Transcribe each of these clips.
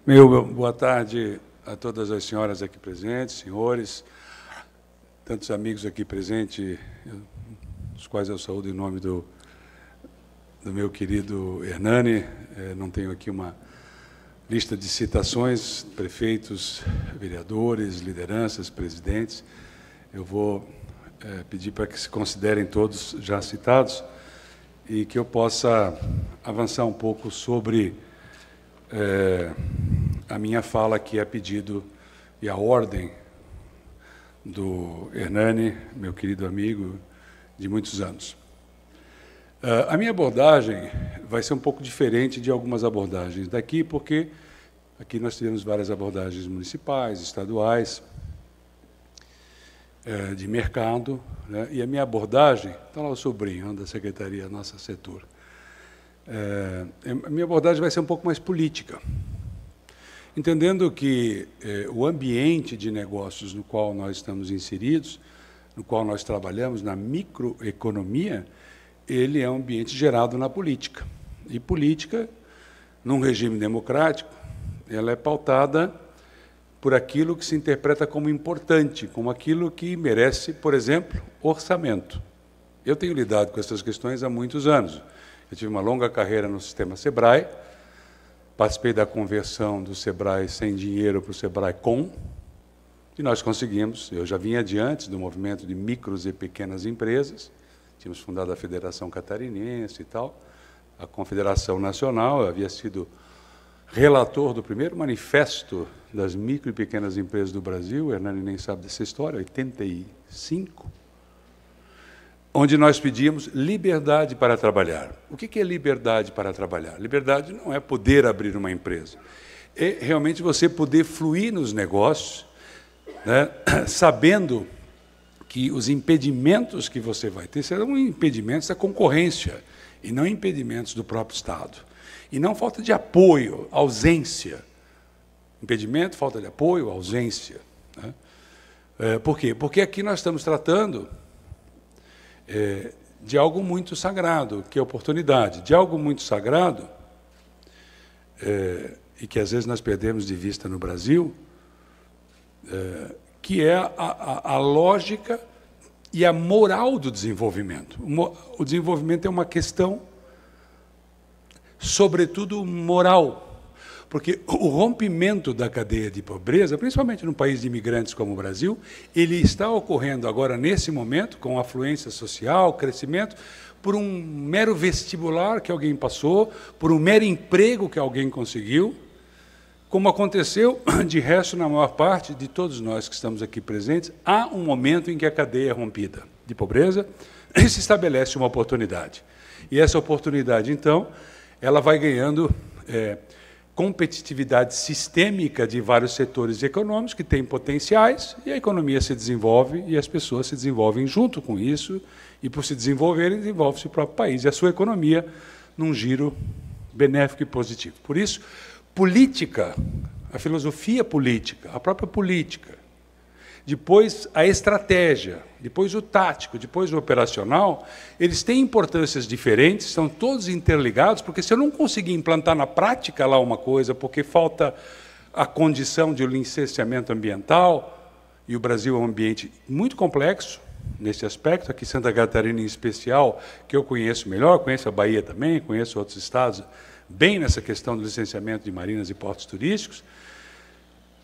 Boa tarde a todas as senhoras aqui presentes, senhores, tantos amigos aqui presentes, os quais eu saúdo em nome do meu querido Hernani. Não tenho aqui uma lista de citações, prefeitos, vereadores, lideranças, presidentes. Eu vou pedir para que se considerem todos já citados e que eu possa avançar um pouco sobre a minha fala, que é pedido, e a ordem do Hernani, meu querido amigo de muitos anos. A minha abordagem vai ser um pouco diferente de algumas abordagens daqui, porque aqui nós tivemos várias abordagens municipais, estaduais, de mercado, né? E a minha abordagem, está lá o sobrinho da Secretaria, nossa setor, a minha abordagem vai ser um pouco mais política, entendendo que o ambiente de negócios no qual nós estamos inseridos, no qual nós trabalhamos, na microeconomia, ele é um ambiente gerado na política. E política, num regime democrático, ela é pautada por aquilo que se interpreta como importante, como aquilo que merece, por exemplo, orçamento. Eu tenho lidado com essas questões há muitos anos. Eu tive uma longa carreira no sistema SEBRAE, participei da conversão do SEBRAE sem dinheiro para o SEBRAE com, e nós conseguimos. Eu já vinha adiante do movimento de micros e pequenas empresas, tínhamos fundado a Federação Catarinense e tal, a Confederação Nacional. Eu havia sido relator do primeiro manifesto das micro e pequenas empresas do Brasil, o Hernani nem sabe dessa história, 85, onde nós pedíamos liberdade para trabalhar. O que é liberdade para trabalhar? Liberdade não é poder abrir uma empresa, é realmente você poder fluir nos negócios, né, sabendo que os impedimentos que você vai ter serão impedimentos da concorrência e não impedimentos do próprio Estado. E não falta de apoio, ausência. Impedimento, falta de apoio, ausência. Né? Por quê? Porque aqui nós estamos tratando de algo muito sagrado, que é oportunidade, de algo muito sagrado, e que às vezes nós perdemos de vista no Brasil, que é a lógica e a moral do desenvolvimento. O desenvolvimento é uma questão, sobretudo, moral, porque o rompimento da cadeia de pobreza, principalmente num país de imigrantes como o Brasil, ele está ocorrendo agora, nesse momento, com afluência social, crescimento, por um mero vestibular que alguém passou, por um mero emprego que alguém conseguiu, como aconteceu, de resto, na maior parte de todos nós que estamos aqui presentes, há um momento em que a cadeia é rompida de pobreza e se estabelece uma oportunidade. E essa oportunidade, então, ela vai ganhando competitividade sistêmica de vários setores econômicos que têm potenciais, e a economia se desenvolve e as pessoas se desenvolvem junto com isso, e, por se desenvolverem, desenvolve-se o próprio país e a sua economia num giro benéfico e positivo. Por isso, política, a filosofia política, a própria política, depois a estratégia, depois o tático, depois o operacional, eles têm importâncias diferentes, estão todos interligados, porque se eu não conseguir implantar na prática lá uma coisa, porque falta a condição de licenciamento ambiental, e o Brasil é um ambiente muito complexo nesse aspecto, aqui Santa Catarina em especial, que eu conheço melhor, conheço a Bahia também, conheço outros estados, bem nessa questão do licenciamento de marinas e portos turísticos.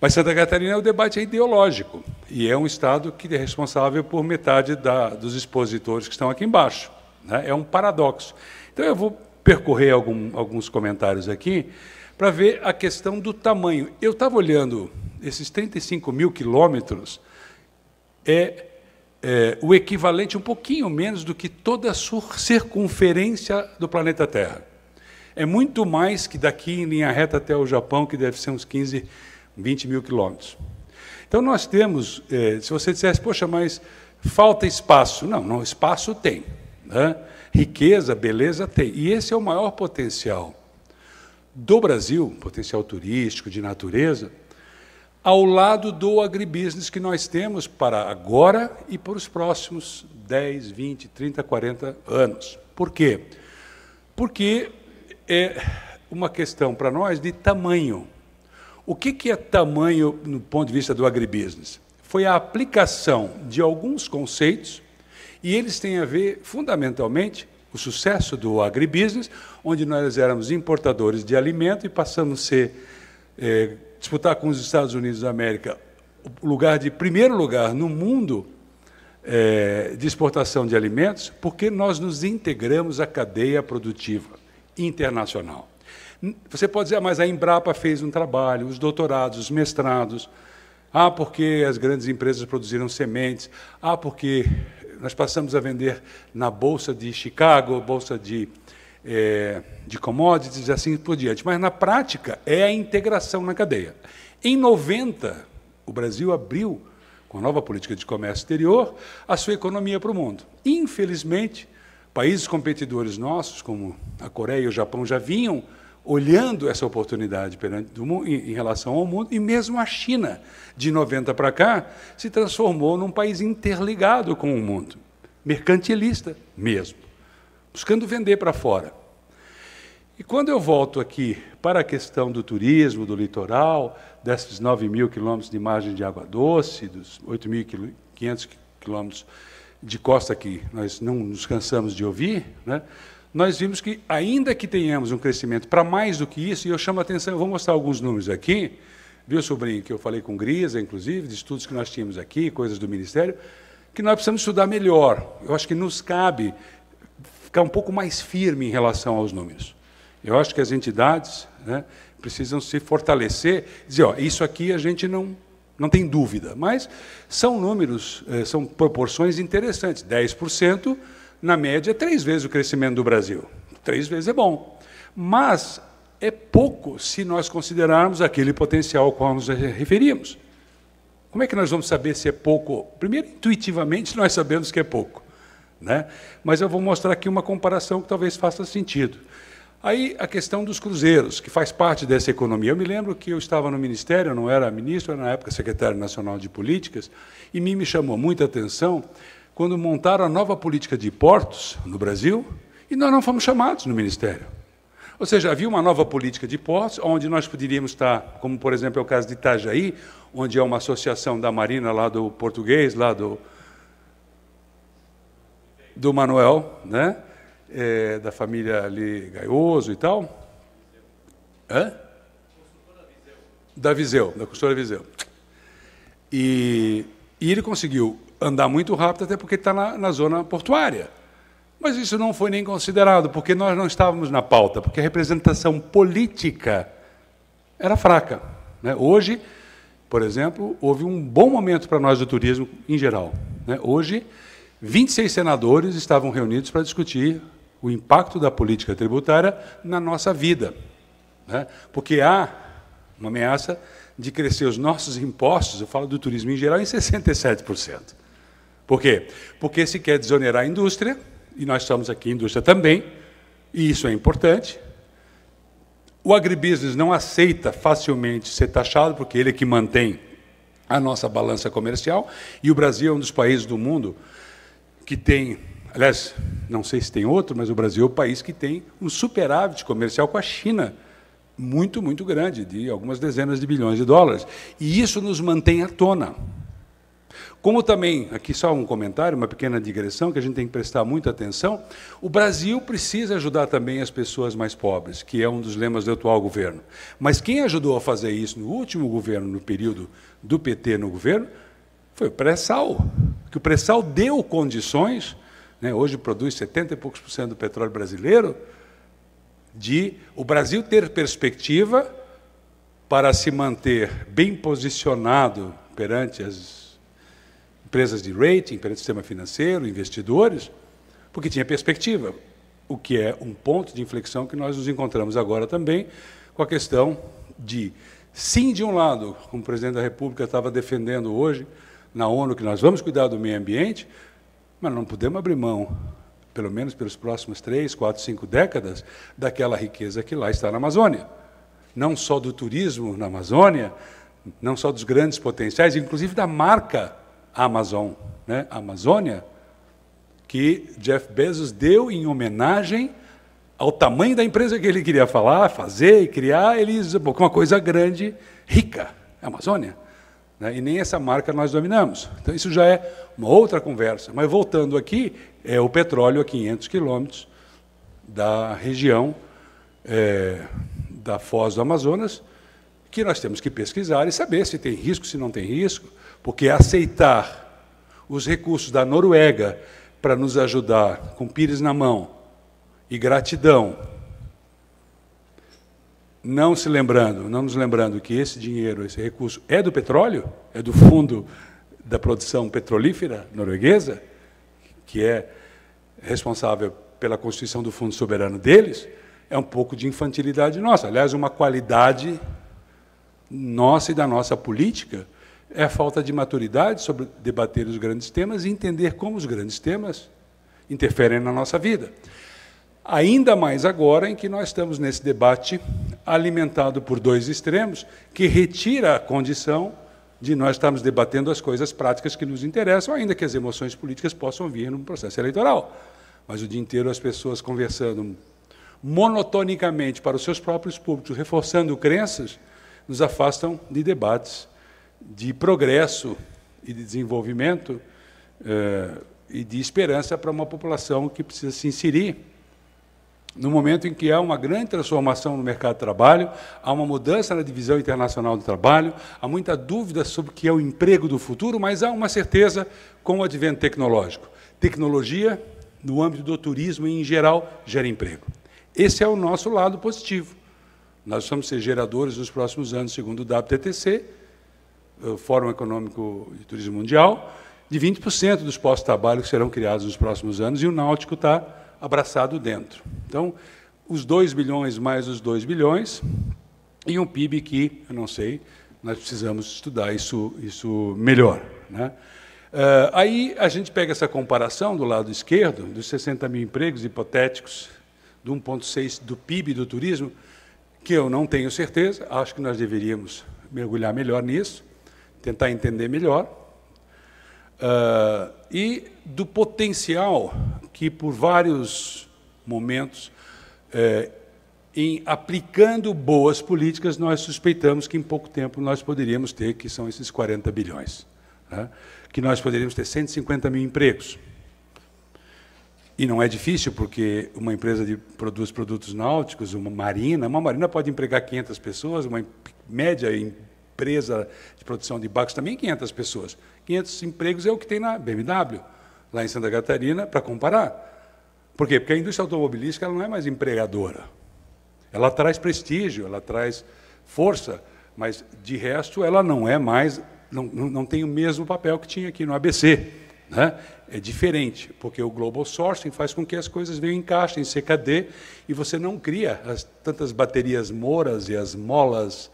Mas Santa Catarina, o debate é ideológico, e é um estado que é responsável por metade dos expositores que estão aqui embaixo. Né? É um paradoxo. Então, eu vou percorrer alguns comentários aqui para ver a questão do tamanho. Eu estava olhando, esses 35 mil quilômetros o equivalente, um pouquinho menos do que toda a circunferência do planeta Terra. É muito mais que daqui em linha reta até o Japão, que deve ser uns 15, 20 mil quilômetros. Então, nós temos, se você dissesse, poxa, mas falta espaço. Não, espaço tem. Né? Riqueza, beleza tem. E esse é o maior potencial do Brasil, potencial turístico, de natureza, ao lado do agribusiness que nós temos para agora e para os próximos 10, 20, 30, 40 anos. Por quê? Porque é uma questão para nós de tamanho. O que é tamanho no ponto de vista do agribusiness? Foi a aplicação de alguns conceitos, e eles têm a ver, fundamentalmente, o sucesso do agribusiness, onde nós éramos importadores de alimento e passamos a ser, disputar com os Estados Unidos da América o lugar de primeiro lugar no mundo de exportação de alimentos, porque nós nos integramos à cadeia produtiva internacional. Você pode dizer, mas a Embrapa fez um trabalho, os doutorados, os mestrados, porque as grandes empresas produziram sementes, porque nós passamos a vender na Bolsa de Chicago, Bolsa de commodities, e assim por diante. Mas, na prática, é a integração na cadeia. Em 90, o Brasil abriu, com a nova política de comércio exterior, a sua economia para o mundo. Infelizmente, países competidores nossos, como a Coreia e o Japão, já vinham olhando essa oportunidade em relação ao mundo, e mesmo a China, de 90 para cá, se transformou num país interligado com o mundo, mercantilista mesmo, buscando vender para fora. E quando eu volto aqui para a questão do turismo, do litoral, desses 9.000 quilômetros de margem de água doce, dos 8.500 quilômetros de costa que nós não nos cansamos de ouvir, né, nós vimos que, ainda que tenhamos um crescimento para mais do que isso, e eu chamo a atenção, eu vou mostrar alguns números aqui, viu, sobrinho, que eu falei com Grisa, inclusive, de estudos que nós tínhamos aqui, coisas do Ministério, que nós precisamos estudar melhor. Eu acho que nos cabe ficar um pouco mais firme em relação aos números. Eu acho que as entidades, né, precisam se fortalecer, dizer, isso aqui a gente não tem dúvida, mas são números, são proporções interessantes. 10%, na média, 3 vezes o crescimento do Brasil. 3 vezes é bom. Mas é pouco se nós considerarmos aquele potencial ao qual nos referimos. Como é que nós vamos saber se é pouco? Primeiro, intuitivamente, nós sabemos que é pouco, né? Mas eu vou mostrar aqui uma comparação que talvez faça sentido. Aí, a questão dos cruzeiros, que faz parte dessa economia. Eu me lembro que eu estava no Ministério, eu não era ministro, era na época secretário nacional de políticas, e me chamou muita atenção quando montaram a nova política de portos no Brasil, e nós não fomos chamados no Ministério. Ou seja, havia uma nova política de portos, onde nós poderíamos estar, como, por exemplo, é o caso de Itajaí, onde é uma associação da Marina, lá do português, lá do Manuel, né? Da família ali, Gaioso e tal. Da consultora Viseu. E ele conseguiu andar muito rápido, até porque está na zona portuária. Mas isso não foi nem considerado, porque nós não estávamos na pauta, porque a representação política era fraca, né? Hoje, por exemplo, houve um bom momento para nós do turismo em geral, né? Hoje, 26 senadores estavam reunidos para discutir o impacto da política tributária na nossa vida, né? Porque há uma ameaça de crescer os nossos impostos, eu falo do turismo em geral, em 67%. Por quê? Porque se quer desonerar a indústria, e nós estamos aqui em indústria também, e isso é importante. O agribusiness não aceita facilmente ser taxado, porque ele é que mantém a nossa balança comercial, e o Brasil é um dos países do mundo que tem, aliás, não sei se tem outro, mas o Brasil é o país que tem um superávit comercial com a China, muito, muito grande, de algumas dezenas de bilhões de dólares. E isso nos mantém à tona. Como também, aqui só um comentário, uma pequena digressão, que a gente tem que prestar muita atenção, o Brasil precisa ajudar também as pessoas mais pobres, que é um dos lemas do atual governo. Mas quem ajudou a fazer isso no último governo, no período do PT no governo, foi o pré-sal, que o pré-sal deu condições, né, hoje produz 70 e poucos % do petróleo brasileiro, de o Brasil ter perspectiva para se manter bem posicionado perante as empresas de rating, perante o sistema financeiro, investidores, porque tinha perspectiva, o que é um ponto de inflexão que nós nos encontramos agora também com a questão de, sim, de um lado, como o presidente da República estava defendendo hoje na ONU, que nós vamos cuidar do meio ambiente, mas não podemos abrir mão, pelo menos pelos próximos 3, 4, 5 décadas, daquela riqueza que lá está na Amazônia. Não só do turismo na Amazônia, não só dos grandes potenciais, inclusive da marca Amazon, né? A Amazônia, que Jeff Bezos deu em homenagem ao tamanho da empresa que ele queria fazer e criar, ele com uma coisa grande, rica, a Amazônia. Né? E nem essa marca nós dominamos. Então, isso já é uma outra conversa. Mas, voltando aqui, é o petróleo a 500 quilômetros da região da Foz do Amazonas, que nós temos que pesquisar e saber se tem risco, se não tem risco, porque aceitar os recursos da Noruega para nos ajudar com pires na mão e gratidão, não nos lembrando que esse dinheiro, esse recurso é do petróleo, é do fundo da produção petrolífera norueguesa, que é responsável pela constituição do fundo soberano deles, é um pouco de infantilidade nossa. Aliás, uma qualidade nossa e da nossa política é a falta de maturidade sobre debater os grandes temas e entender como os grandes temas interferem na nossa vida. Ainda mais agora em que nós estamos nesse debate alimentado por dois extremos, que retira a condição de nós estarmos debatendo as coisas práticas que nos interessam, ainda que as emoções políticas possam vir no processo eleitoral. Mas o dia inteiro as pessoas conversando monotonicamente para os seus próprios públicos, reforçando crenças, nos afastam de debates de progresso e de desenvolvimento e de esperança para uma população que precisa se inserir no momento em que há uma grande transformação no mercado de trabalho, há uma mudança na divisão internacional do trabalho, há muita dúvida sobre o que é o emprego do futuro, mas há uma certeza com o advento tecnológico. Tecnologia, no âmbito do turismo em geral, gera emprego. Esse é o nosso lado positivo. Nós vamos ser geradores nos próximos anos, segundo o WTTC, o Fórum Econômico de Turismo Mundial, de 20% dos postos de trabalho que serão criados nos próximos anos, e o náutico está abraçado dentro. Então, os 2 bilhões mais os 2 bilhões, e um PIB que, eu não sei, nós precisamos estudar isso melhor. Né? Aí a gente pega essa comparação do lado esquerdo, dos 60 mil empregos hipotéticos, do 1,6 do PIB do turismo, que eu não tenho certeza, acho que nós deveríamos mergulhar melhor nisso, tentar entender melhor, e do potencial que, por vários momentos, em aplicando boas políticas, nós suspeitamos que, em pouco tempo, nós poderíamos ter, que são esses 40 bilhões, né? Que nós poderíamos ter 150 mil empregos. E não é difícil, porque uma empresa que produz produtos náuticos, uma marina pode empregar 500 pessoas, uma média empresa de produção de barcos também 500 pessoas. 500 empregos é o que tem na BMW, lá em Santa Catarina, para comparar. Por quê? Porque a indústria automobilística ela não é mais empregadora. Ela traz prestígio, ela traz força, mas, de resto, ela não é mais, não tem o mesmo papel que tinha aqui no ABC. Né? É diferente, porque o Global Sourcing faz com que as coisas venham em caixa, em CKD, e você não cria tantas baterias moras e as molas,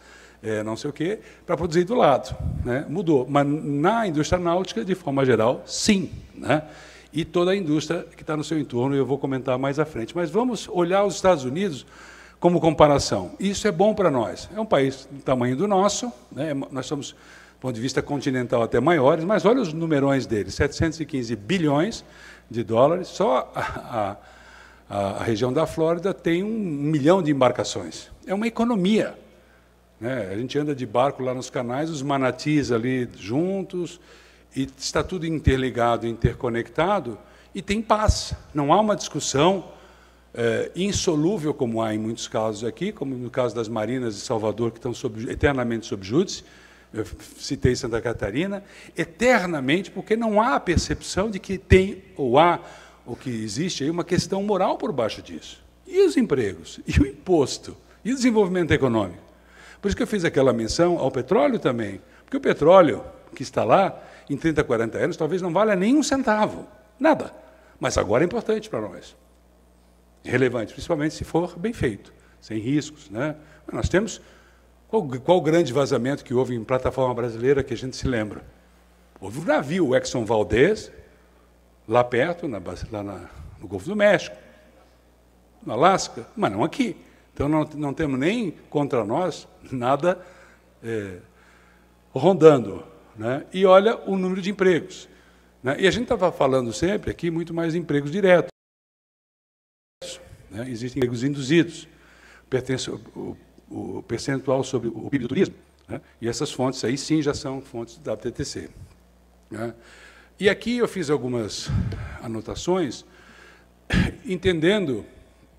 não sei o quê, para produzir do lado. Né? Mudou. Mas na indústria náutica, de forma geral, sim. Né? E toda a indústria que está no seu entorno, eu vou comentar mais à frente. Mas vamos olhar os Estados Unidos como comparação. Isso é bom para nós. É um país do tamanho do nosso, né? Nós somos, do ponto de vista continental, até maiores, mas olha os numerões deles, 715 bilhões de dólares, só a região da Flórida tem 1 milhão de embarcações. É uma economia. Né? A gente anda de barco lá nos canais, os manatis ali juntos, e está tudo interligado, interconectado, e tem paz. Não há uma discussão insolúvel, como há em muitos casos aqui, como no caso das marinas de Salvador, que estão eternamente sob júdice. Eu citei Santa Catarina, eternamente, porque não há a percepção de que tem, ou que existe aí uma questão moral por baixo disso. E os empregos? E o imposto? E o desenvolvimento econômico? Por isso que eu fiz aquela menção ao petróleo também, porque o petróleo que está lá, em 30, 40 anos, talvez não valha nem um centavo, nada. Mas agora é importante para nós. É relevante, principalmente se for bem feito, sem riscos. Né? Nós temos... Qual o grande vazamento que houve em plataforma brasileira que a gente se lembra? Houve um navio, o Exxon Valdez, lá perto, lá no Golfo do México, no Alasca, mas não aqui. Então, não temos nem contra nós nada rondando. Né? E olha o número de empregos. Né? E a gente estava falando sempre aqui muito mais de empregos diretos. né? Existem empregos induzidos, o percentual sobre o PIB do turismo, né? E essas fontes aí sim já são fontes da WTTC, né? E aqui eu fiz algumas anotações, entendendo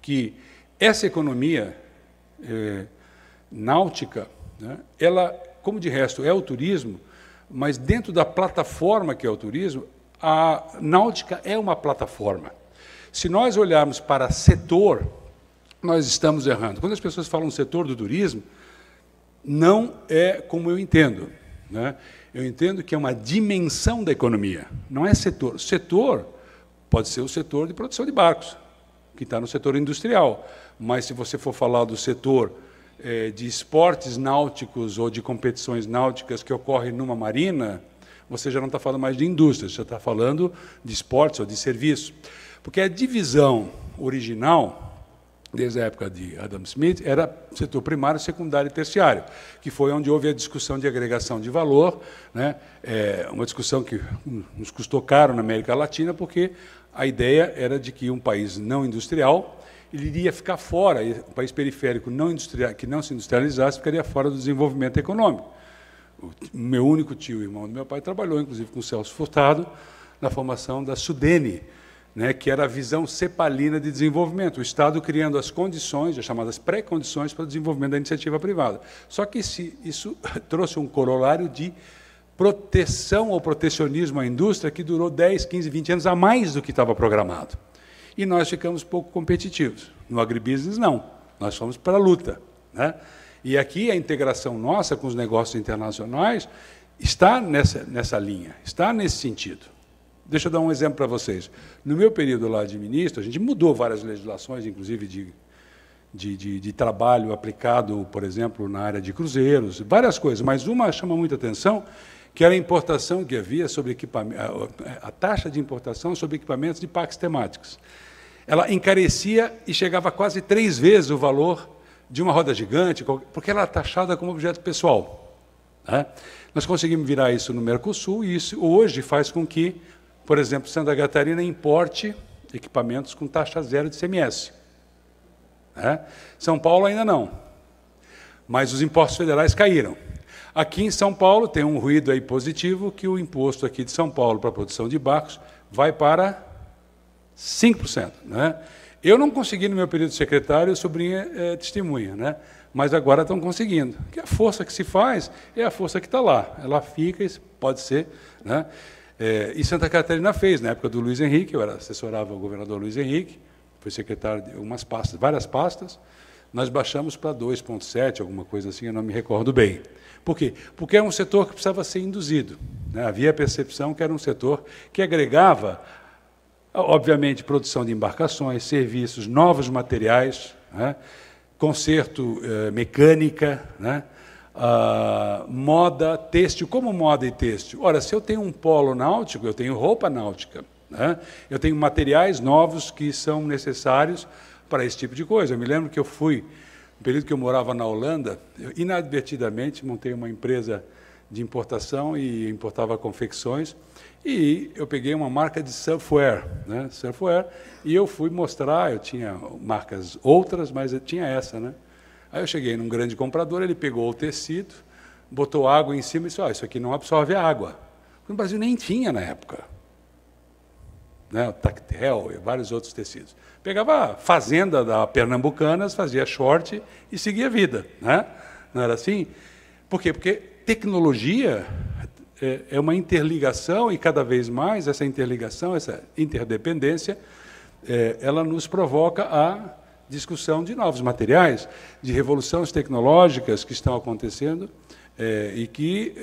que essa economia náutica, né, ela, como de resto, é o turismo, mas dentro da plataforma que é o turismo, a náutica é uma plataforma. Se nós olharmos para setor, nós estamos errando. Quando as pessoas falam setor do turismo, não é como eu entendo, né? Eu entendo que é uma dimensão da economia, não é setor. Setor pode ser o setor de produção de barcos, que está no setor industrial, mas se você for falar do setor de esportes náuticos ou de competições náuticas que ocorrem numa marina, você já não está falando mais de indústria, você está falando de esportes ou de serviço. Porque a divisão original, desde a época de Adam Smith, era setor primário, secundário e terciário, que foi onde houve a discussão de agregação de valor, né? Uma discussão que nos custou caro na América Latina, porque a ideia era de que um país não industrial ele iria ficar fora, um país periférico não industrial, que não se industrializasse, ficaria fora do desenvolvimento econômico. O meu único tio, irmão do meu pai, trabalhou, inclusive, com o Celso Furtado, na formação da Sudene, né, que era a visão cepalina de desenvolvimento, o Estado criando as condições, as chamadas pré-condições para o desenvolvimento da iniciativa privada. Só que isso trouxe um corolário de proteção ou protecionismo à indústria que durou 10, 15, 20 anos a mais do que estava programado. E nós ficamos pouco competitivos. No agribusiness, não. Nós fomos para a luta, né? E aqui a integração nossa com os negócios internacionais está nessa linha, está nesse sentido. Deixa eu dar um exemplo para vocês. No meu período lá de ministro, a gente mudou várias legislações, inclusive de trabalho aplicado, por exemplo, na área de cruzeiros, várias coisas, mas uma chama muita atenção, que era a importação que havia sobre a taxa de importação sobre equipamentos de parques temáticos. Ela encarecia e chegava a quase 3 vezes o valor de uma roda gigante, porque ela é taxada como objeto pessoal, né? Nós conseguimos virar isso no Mercosul, e isso hoje faz com que, por exemplo, Santa Catarina importe equipamentos com taxa zero de ICMS, né? São Paulo ainda não, mas os impostos federais caíram. Aqui em São Paulo tem um ruído aí positivo, que o imposto aqui de São Paulo para a produção de barcos vai para 5%, né? Eu não consegui no meu período de secretário, sobrinha testemunha, né? Mas agora estão conseguindo. Porque a força que se faz é a força que está lá. Ela fica, pode ser, né? E Santa Catarina fez, na época do Luiz Henrique, eu assessorava o governador Luiz Henrique, fui secretário de umas pastas, várias pastas, nós baixamos para 2,7, alguma coisa assim, eu não me recordo bem. Por quê? Porque era um setor que precisava ser induzido, né? Havia a percepção que era um setor que agregava, obviamente, produção de embarcações, serviços, novos materiais, né? Conserto, mecânica, né? Moda, têxtil. Como moda e têxtil? Ora, se eu tenho um polo náutico, eu tenho roupa náutica, né? Eu tenho materiais novos que são necessários para esse tipo de coisa. Eu me lembro que eu fui, no período que eu morava na Holanda, eu inadvertidamente montei uma empresa de importação e importava confecções, e eu peguei uma marca de surfwear, né? Surfwear, e eu fui mostrar, eu tinha marcas outras, mas eu tinha essa, né? Aí eu cheguei num grande comprador, ele pegou o tecido, botou água em cima e disse, isso aqui não absorve a água. No Brasil nem tinha na época, né? O tactel e vários outros tecidos. Pegava a fazenda da Pernambucanas, fazia short e seguia a vida, né? Não era assim? Por quê? Porque tecnologia é uma interligação, e cada vez mais essa interligação, essa interdependência, ela nos provoca a discussão de novos materiais, de revoluções tecnológicas que estão acontecendo e que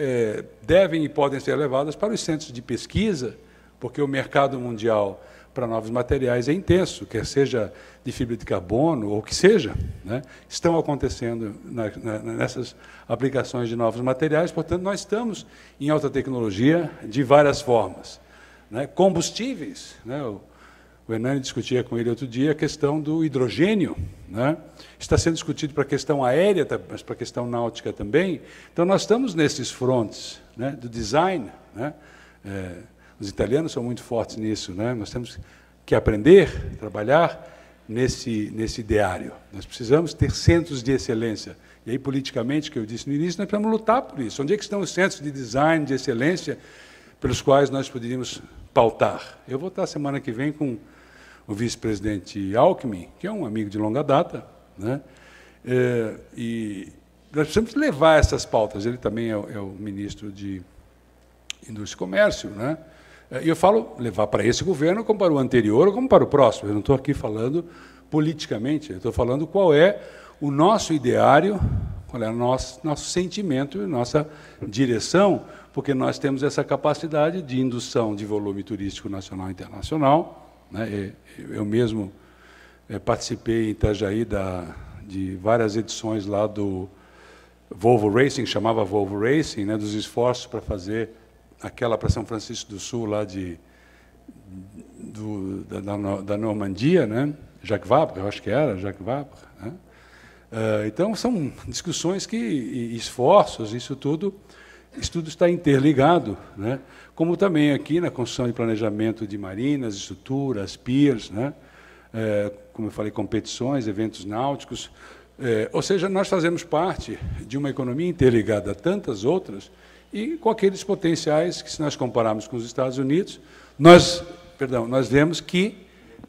devem e podem ser levadas para os centros de pesquisa, porque o mercado mundial para novos materiais é intenso, quer seja de fibra de carbono ou que seja, né? Estão acontecendo nessas aplicações de novos materiais, portanto, nós estamos em alta tecnologia de várias formas, né? Combustíveis, né? O Hernani discutia com ele outro dia a questão do hidrogênio, né? Está sendo discutido para a questão aérea, mas para a questão náutica também. Então, nós estamos nesses frontes, né, do design, né? Os italianos são muito fortes nisso, né? Nós temos que aprender, trabalhar nesse ideário. Nós precisamos ter centros de excelência. E aí, politicamente, que eu disse no início, nós precisamos lutar por isso. Onde é que estão os centros de design, de excelência, pelos quais nós poderíamos pautar? Eu vou estar semana que vem com o vice-presidente Alckmin, que é um amigo de longa data, né? E nós precisamos levar essas pautas. Ele também é o ministro de Indústria e Comércio, né? E eu falo levar para esse governo como para o anterior ou como para o próximo. Eu não estou aqui falando politicamente, eu estou falando qual é o nosso ideário, qual é o nosso sentimento e nossa direção, porque nós temos essa capacidade de indução de volume turístico nacional e internacional, né? Eu mesmo participei em Itajaí de várias edições lá do Volvo Racing, chamava Volvo Racing, né, dos esforços para fazer aquela para São Francisco do Sul, lá da Normandia, né? Jacques Vabre, eu acho que era, Jacques Vabre, né? Então, são discussões esforços, isso tudo está interligado, né? Como também aqui na construção e planejamento de marinas, estruturas, piers, né? Como eu falei, competições, eventos náuticos. Ou seja, nós fazemos parte de uma economia interligada a tantas outras e com aqueles potenciais que, se nós compararmos com os Estados Unidos, nós vemos que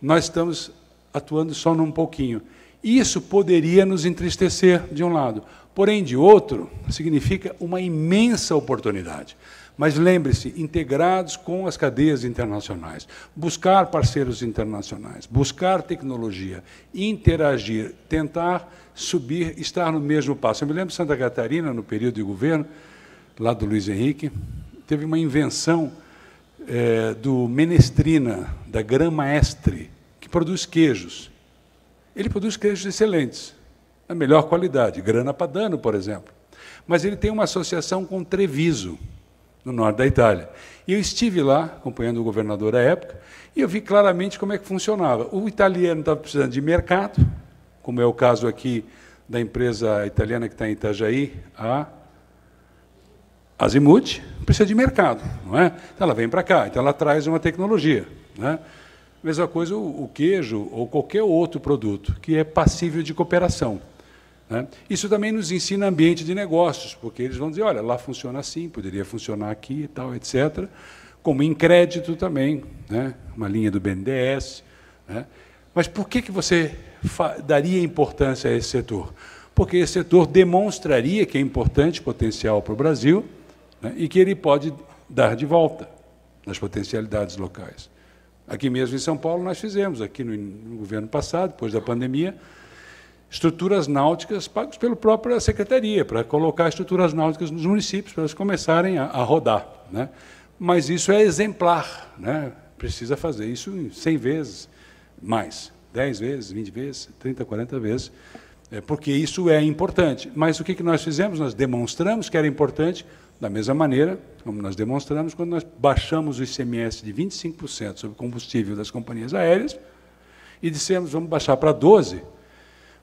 nós estamos atuando só num pouquinho. Isso poderia nos entristecer, de um lado. Porém, de outro, significa uma imensa oportunidade. Mas lembre-se, integrados com as cadeias internacionais, buscar parceiros internacionais, buscar tecnologia, interagir, tentar subir, estar no mesmo passo. Eu me lembro de Santa Catarina, no período de governo, lá do Luiz Henrique, teve uma invenção do Menestrina, da Grama Estre, que produz queijos. Ele produz queijos excelentes, da melhor qualidade, Grana Padano, por exemplo. Mas ele tem uma associação com Treviso, no norte da Itália. E eu estive lá, acompanhando o governador à época, e eu vi claramente como é que funcionava. O italiano estava precisando de mercado, como é o caso aqui da empresa italiana que está em Itajaí, a Azimuth, precisa de mercado, não é? Então ela vem para cá, então ela traz uma tecnologia, né? Mesma coisa o queijo ou qualquer outro produto que é passível de cooperação, né? Isso também nos ensina ambiente de negócios, porque eles vão dizer, olha, lá funciona assim, poderia funcionar aqui e tal, etc. Como em crédito também, né? Uma linha do BNDES, né? Mas por que você daria importância a esse setor? Porque esse setor demonstraria que é importante potencial para o Brasil, né? E que ele pode dar de volta nas potencialidades locais. Aqui mesmo em São Paulo nós fizemos, aqui no governo passado, depois da pandemia, estruturas náuticas pagas pela própria secretaria, para colocar estruturas náuticas nos municípios, para elas começarem a rodar, né? Mas isso é exemplar, né? Precisa fazer isso 100 vezes mais, 10 vezes, 20 vezes, 30, 40 vezes, porque isso é importante. Mas o que nós fizemos? Nós demonstramos que era importante, da mesma maneira como nós demonstramos quando nós baixamos o ICMS de 25% sobre o combustível das companhias aéreas e dissemos, vamos baixar para 12%,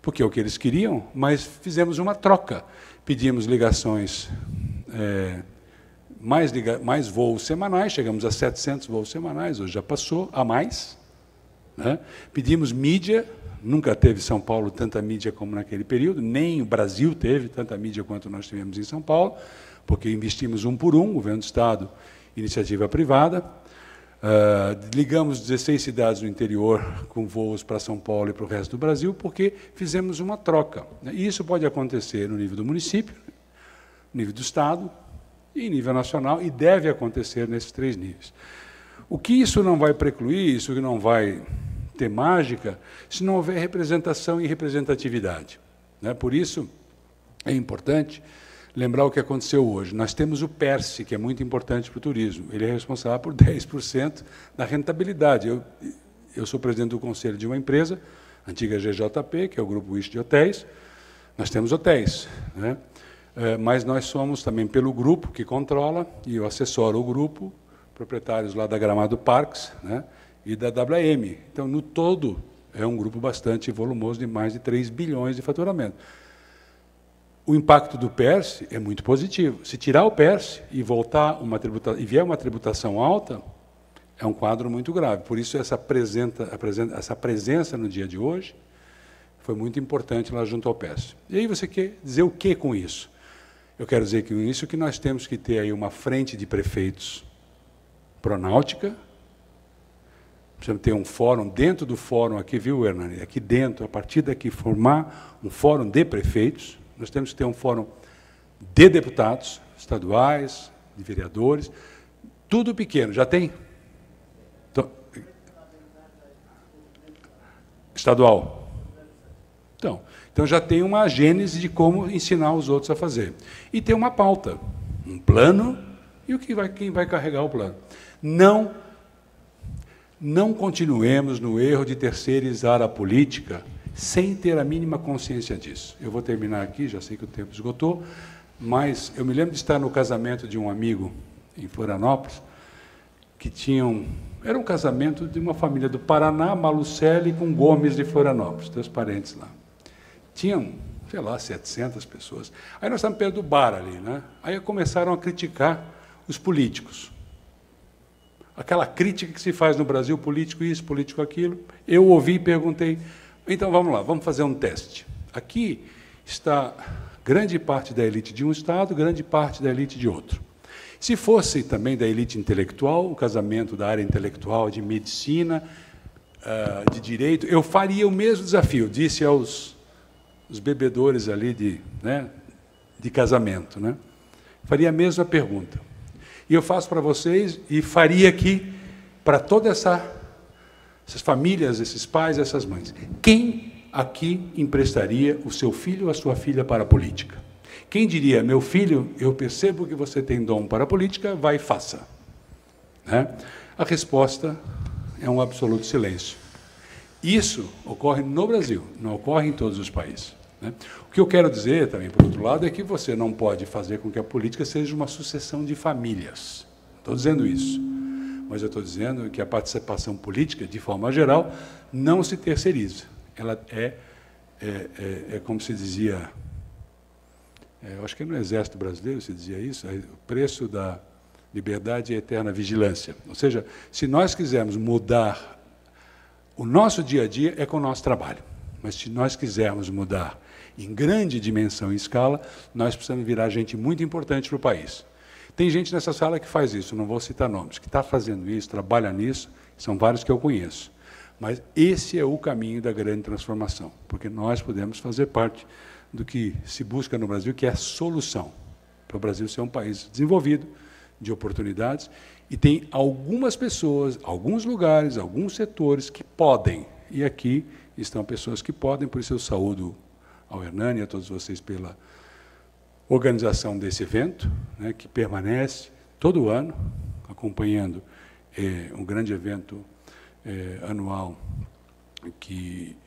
porque é o que eles queriam, mas fizemos uma troca. Pedimos ligações, mais voos semanais, chegamos a 700 voos semanais, hoje já passou, a mais, né? Pedimos mídia, nunca teve São Paulo tanta mídia como naquele período, nem o Brasil teve tanta mídia quanto nós tivemos em São Paulo, porque investimos 1 por 1, governo do Estado, iniciativa privada, ligamos 16 cidades do interior com voos para São Paulo e para o resto do Brasil, porque fizemos uma troca, né? E isso pode acontecer no nível do município, no nível do Estado e nível nacional, e deve acontecer nesses 3 níveis. O que isso não vai precluir, isso que não vai ter mágica, se não houver representação e representatividade, né? Por isso, é importante lembrar o que aconteceu hoje. Nós temos o PERSE, que é muito importante para o turismo. Ele é responsável por 10% da rentabilidade. Eu sou presidente do conselho de uma empresa, antiga GJP, que é o Grupo Wish de Hotéis. Nós temos hotéis, né? Mas nós somos também pelo grupo que controla, e eu assessoro o grupo, proprietários lá da Gramado Parques, né? E da WM. Então, no todo, é um grupo bastante volumoso, de mais de 3 bilhões de faturamento. O impacto do PERSE é muito positivo. Se tirar o PERSE e voltar e vier uma tributação alta, É um quadro muito grave. Por isso, essa presença no dia de hoje foi muito importante lá junto ao PES. E aí você quer dizer o que com isso? Eu quero dizer com isso que nós temos que ter aí uma frente de prefeitos pronáutica. Precisamos ter um fórum, dentro do fórum aqui, viu, Hernani? Aqui dentro, a partir daqui, formar um fórum de prefeitos. Nós temos que ter um fórum de deputados estaduais, de vereadores, tudo pequeno. Já tem? Estadual. Então já tem uma gênese de como ensinar os outros a fazer. E tem uma pauta, um plano, e quem vai carregar o plano. Não continuemos no erro de terceirizar a política sem ter a mínima consciência disso. Eu vou terminar aqui, já sei que o tempo esgotou, mas eu me lembro de estar no casamento de um amigo em Florianópolis, que era um casamento de uma família do Paraná, Malucelli, com Gomes de Florianópolis, 2 parentes lá. Tinham, sei lá, 700 pessoas. Aí nós estávamos perto do bar ali, né? Aí começaram a criticar os políticos. Aquela crítica que se faz no Brasil, político isso, político aquilo. Eu ouvi e perguntei, então vamos lá, vamos fazer um teste. Aqui está grande parte da elite de um estado, grande parte da elite de outro. Se fosse também da elite intelectual, o casamento da área intelectual, de medicina, de direito, eu faria o mesmo desafio, disse aos bebedores ali de casamento, né? Faria a mesma pergunta. E eu faço para vocês, e faria aqui para todas essas famílias, esses pais, essas mães. Quem aqui emprestaria o seu filho ou a sua filha para a política? Quem diria, meu filho, eu percebo que você tem dom para a política, vai e faça. Né? A resposta é um absoluto silêncio. Isso ocorre no Brasil, não ocorre em todos os países. Né? O que eu quero dizer também, por outro lado, é que você não pode fazer com que a política seja uma sucessão de famílias. Não estou dizendo isso. Mas eu estou dizendo que a participação política, de forma geral, não se terceiriza. Ela é como se dizia, eu acho que no Exército Brasileiro se dizia isso, o preço da liberdade é eterna vigilância. Ou seja, se nós quisermos mudar o nosso dia a dia, é com o nosso trabalho. Mas se nós quisermos mudar em grande dimensão e escala, nós precisamos virar gente muito importante para o país. Tem gente nessa sala que faz isso, não vou citar nomes, que está fazendo isso, trabalha nisso, são vários que eu conheço. Mas esse é o caminho da grande transformação, porque nós podemos fazer parte do que se busca no Brasil, que é a solução para o Brasil ser um país desenvolvido, de oportunidades, e tem algumas pessoas, alguns lugares, alguns setores que podem, e aqui estão pessoas que podem, por isso eu saúdo ao Hernani e a todos vocês pela organização desse evento, né, que permanece todo ano, acompanhando um grande evento anual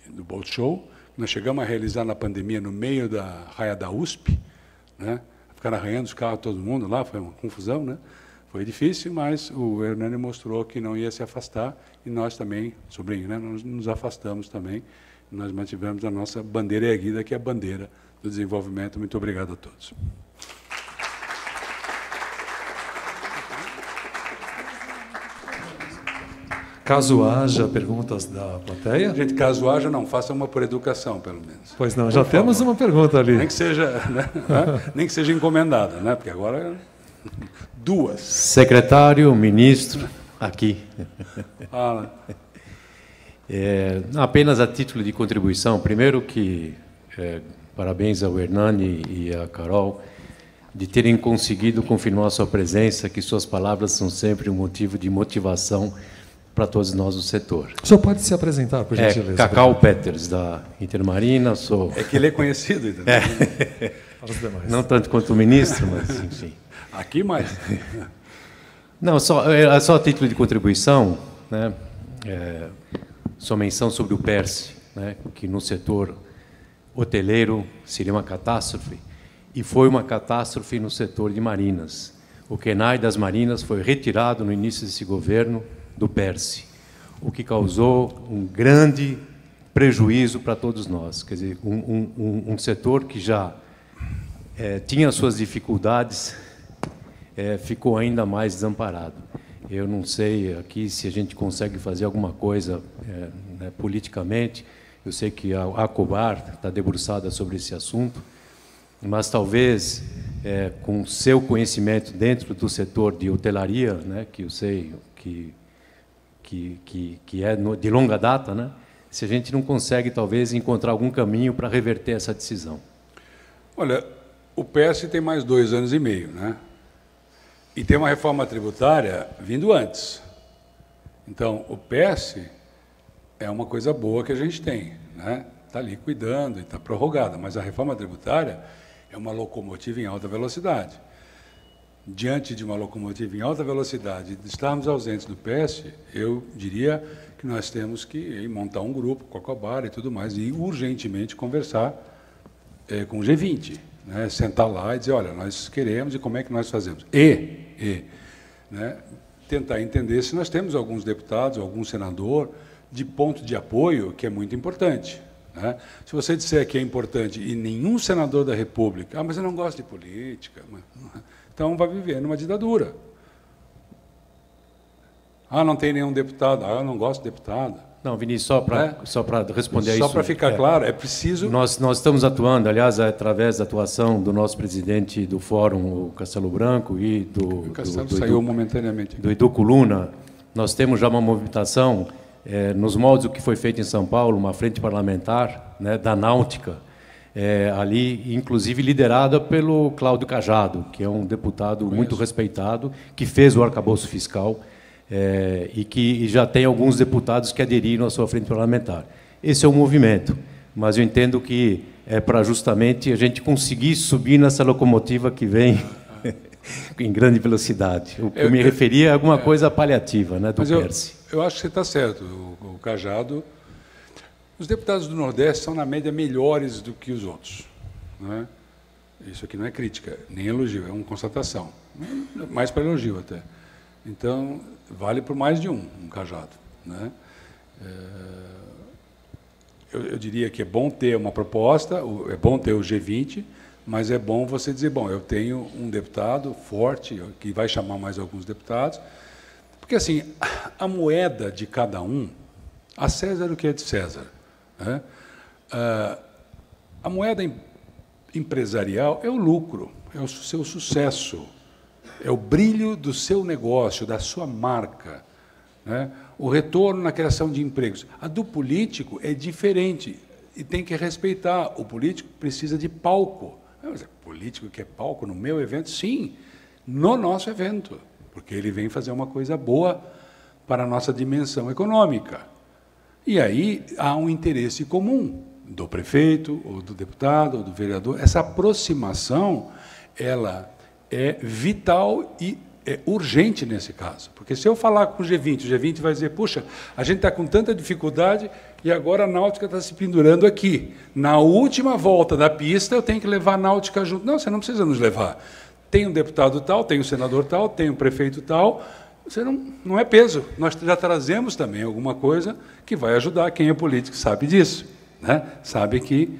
do Boat Show. Nós chegamos a realizar na pandemia, no meio da raia da USP, né, ficaram arranhando os carros todo mundo lá, foi uma confusão, né? Foi difícil, mas o Hernani mostrou que não ia se afastar, e nós também, sobrinho, né, nós nos afastamos também, nós mantivemos a nossa bandeira erguida, que é a bandeira do desenvolvimento. Muito obrigado a todos. Caso haja perguntas da plateia... Gente, caso haja, não, faça uma por educação, pelo menos. Pois não, já temos uma pergunta ali. Nem que seja, né, nem que seja encomendada, né, porque agora... 2. Secretário, ministro, aqui. Apenas a título de contribuição, primeiro que parabéns ao Hernani e à Carol de terem conseguido confirmar a sua presença, que suas palavras são sempre um motivo de motivação para todos nós do setor. O senhor pode se apresentar, por gentileza? Cacau Peters, da Intermarina. Sou... É que ele é conhecido, então. Não tanto quanto o ministro, mas enfim. Aqui mais. Não, só a título de contribuição, né, só menção sobre o PERSE, né, que no setor hoteleiro seria uma catástrofe, e foi uma catástrofe no setor de marinas. O QNAI das marinas foi retirado no início desse governo do PERSE, o que causou um grande prejuízo para todos nós. Quer dizer, um setor que já tinha suas dificuldades, ficou ainda mais desamparado. Eu não sei aqui se a gente consegue fazer alguma coisa né, politicamente. Eu sei que a Cobar está debruçada sobre esse assunto, mas talvez, com seu conhecimento dentro do setor de hotelaria, né, que eu sei que é de longa data, né, se a gente não consegue, talvez, encontrar algum caminho para reverter essa decisão. Olha, o PS tem mais 2 anos e meio, né? E tem uma reforma tributária vindo antes. Então, o PS é uma coisa boa que a gente tem, né? Está ali cuidando e está prorrogada, mas a reforma tributária é uma locomotiva em alta velocidade. Diante de uma locomotiva em alta velocidade, de estarmos ausentes do PS, eu diria que nós temos que montar um grupo com a Cobar e tudo mais, e urgentemente conversar com o G20, né? Sentar lá e dizer, olha, nós queremos e como é que nós fazemos. Né? Tentar entender se nós temos alguns deputados, algum senador, de ponto de apoio, que é muito importante. Né? Se você disser que é importante e nenhum senador da República, mas eu não gosto de política, então vai viver numa ditadura. Não tem nenhum deputado, eu não gosto de deputado. Não, Vinícius, só para responder a isso. Só para ficar claro, é preciso... Nós estamos atuando, aliás, através da atuação do nosso presidente do Fórum, o Castelo Branco, e o Castelo saiu momentaneamente. Do Edu Coluna. Nós temos já uma movimentação, nos moldes do que foi feito em São Paulo, uma frente parlamentar, né, da náutica, ali, inclusive liderada pelo Cláudio Cajado, que é um deputado muito respeitado, que fez o arcabouço fiscal, e que já tem alguns deputados que aderiram à sua frente parlamentar. Esse é o movimento, mas eu entendo que é para justamente a gente conseguir subir nessa locomotiva que vem em grande velocidade. O que eu me referia a alguma coisa paliativa, né, do PERSE. Eu acho que você está certo, o Cajado. Os deputados do Nordeste são, na média, melhores do que os outros. Né? Isso aqui não é crítica, nem elogio, é uma constatação. Mais para elogio, até. Então, vale por mais de um Cajado. Né? Eu diria que é bom ter uma proposta, é bom ter o G20, mas é bom você dizer, bom, eu tenho um deputado forte, que vai chamar mais alguns deputados, porque, assim, a moeda de cada um, a César o que é de César. Né? A moeda empresarial é o lucro, é o seu sucesso, é o brilho do seu negócio, da sua marca, né? O retorno na criação de empregos. A do político é diferente e tem que respeitar. O político precisa de palco. Mas político quer palco no meu evento? Sim, no nosso evento, porque ele vem fazer uma coisa boa para a nossa dimensão econômica. E aí há um interesse comum do prefeito, ou do deputado, ou do vereador. Essa aproximação, ela é vital e é urgente nesse caso. Porque se eu falar com o G20 vai dizer, puxa, a gente está com tanta dificuldade e agora a náutica está se pendurando aqui. Na última volta da pista, eu tenho que levar a náutica junto. Não, você não precisa nos levar. Tem um deputado tal, tem um senador tal, tem um prefeito tal. Você não é peso. Nós já trazemos também alguma coisa que vai ajudar. Quem é político sabe disso. Né? Sabe que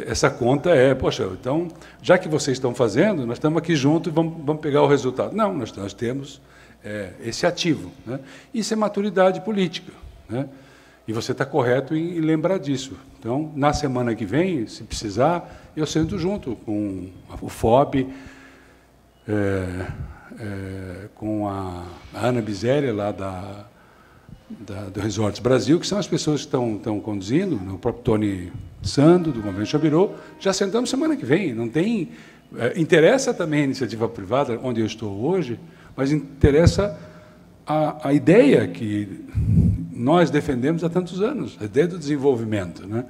essa conta poxa, então, já que vocês estão fazendo, nós estamos aqui juntos e vamos pegar o resultado. Não, nós temos esse ativo. Né? Isso é maturidade política. Né? E você está correto em lembrar disso. Então, na semana que vem, se precisar, eu sento junto com o FOB, com a Ana Biselli, lá do Resorts Brasil, que são as pessoas que estão conduzindo, o próprio Tony Sando, do Convênio Chabirô, já sentamos semana que vem. Não tem, interessa também a iniciativa privada, onde eu estou hoje, mas interessa a ideia que nós defendemos há tantos anos, a ideia do desenvolvimento, né?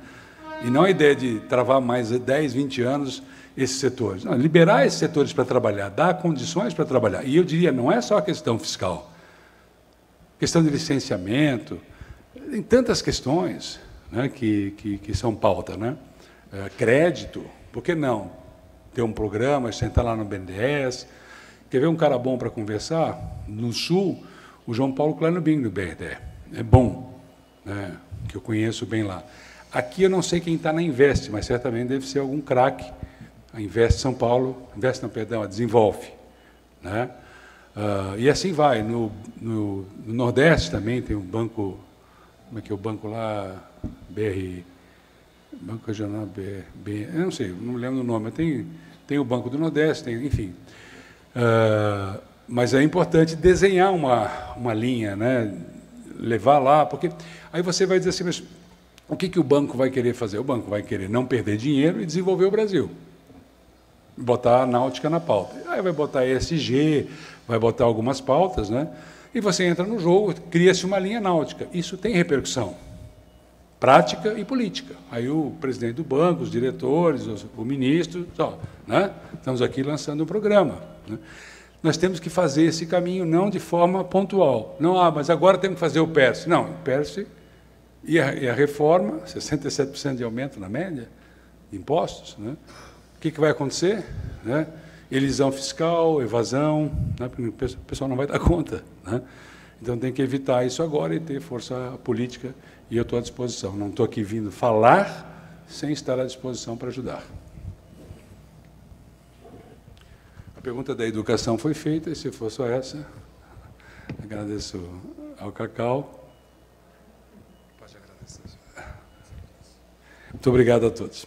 E não a ideia de travar mais 10, 20 anos esses setores. Não, liberar esses setores para trabalhar, dar condições para trabalhar. E eu diria, não é só a questão fiscal, questão de licenciamento, tem tantas questões, né, que são pauta, né? Crédito, por que não ter um programa, sentar lá no BNDES? Quer ver um cara bom para conversar? No Sul, o João Paulo Klanubin, do BRD. É bom, né, que eu conheço bem lá. Aqui eu não sei quem está na Invest, mas certamente deve ser algum craque. A Invest São Paulo, a Desenvolve. Né? E assim vai. No Nordeste também tem um banco, como é que é o banco lá? Banco Regional eu não sei, não lembro o nome, mas tem o Banco do Nordeste, enfim. Mas é importante desenhar uma linha, né? Levar lá, porque aí você vai dizer assim, mas o que o banco vai querer fazer? O banco vai querer não perder dinheiro e desenvolver o Brasil. Botar a náutica na pauta. Aí vai botar ESG, vai botar algumas pautas, né? E você entra no jogo, cria-se uma linha náutica. Isso tem repercussão prática e política. Aí o presidente do banco, os diretores, o ministro, né? Estamos aqui lançando um programa, né? Nós temos que fazer esse caminho não de forma pontual. Não, mas agora temos que fazer o PERSE. Não, o PERSE e a reforma, 67% de aumento na média de impostos, né? O que vai acontecer? Né? Elisão fiscal, evasão, né? O pessoal não vai dar conta, né? Então tem que evitar isso agora e ter força política, e eu estou à disposição. Não estou aqui vindo falar sem estar à disposição para ajudar. A pergunta da educação foi feita, e se for só essa, agradeço ao Cacau. Pode agradecer. Muito obrigado a todos.